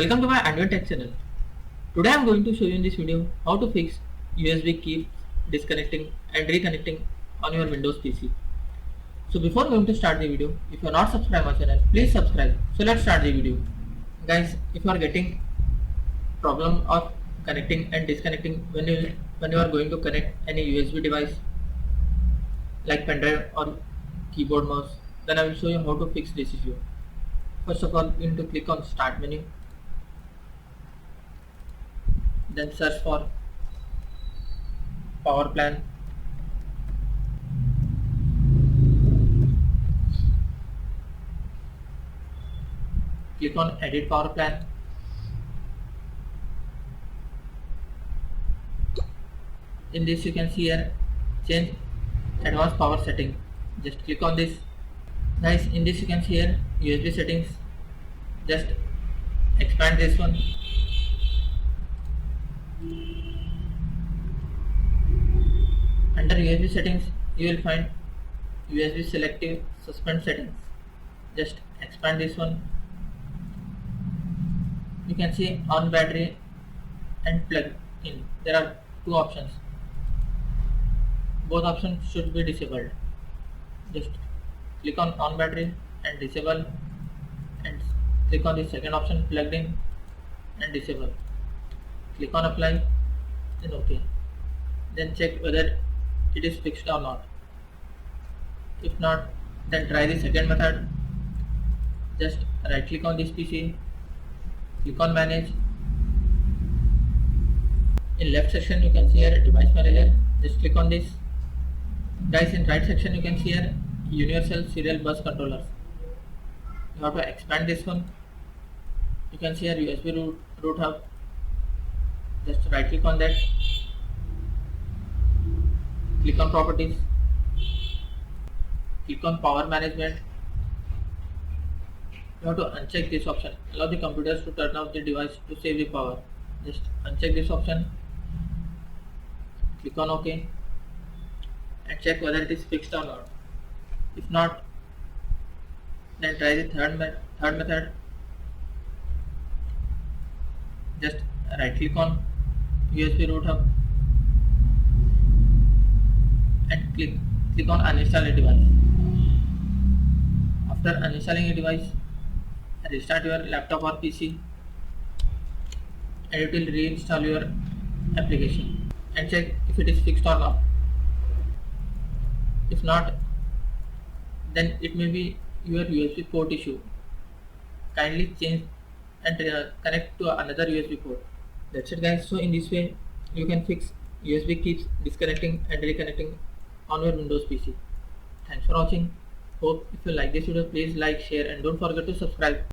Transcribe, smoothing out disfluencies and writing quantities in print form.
Welcome to my AndWin Tech channel. Today I am going to show you in this video how to fix USB keys disconnecting and reconnecting on your Windows PC. So before going to start the video, if you are not subscribed my channel, please subscribe. So let's start the video. Guys, if you are getting problem of connecting and disconnecting when you are going to connect any USB device like pen drive or keyboard mouse, then I will show you how to fix this issue. First of all, you need to click on Start menu. Then search for power plan. Click on edit power plan. In this you can see here change advanced power setting. Just click on this. Guys, in this you can see here USB settings. Just expand this one. Under USB settings, you will find USB selective suspend settings. Just expand this one. You can see on battery and plug in. There are two options. Both options should be disabled. Just click on battery and disable, and click on the second option plugged in and disable. Click on apply, then OK. Then check whether it is fixed or not. If not, then try the second method. Just right click on this PC, click on manage. In left section you can see here device manager. Just click on this. Guys, in right section you can see here universal serial bus controllers. You have to expand this one. You can see here USB root hub. Just right click on that. Click on properties. Click on power management. You have to uncheck this option. Allow the computers to turn off the device to save the power. Just uncheck this option. Click on OK and check whether it is fixed or not. If not, then try the third method. Just right click on USB root hub and click on uninstall a device. After uninstalling a device, restart your laptop or PC and it will reinstall your application and check if it is fixed or not. If not, then it may be your USB port issue. Kindly change and connect to another USB port. That's it guys. So in this way you can fix USB keys disconnecting and reconnecting on your Windows PC. Thanks for watching. Hope if you like this video, please like, share and don't forget to subscribe.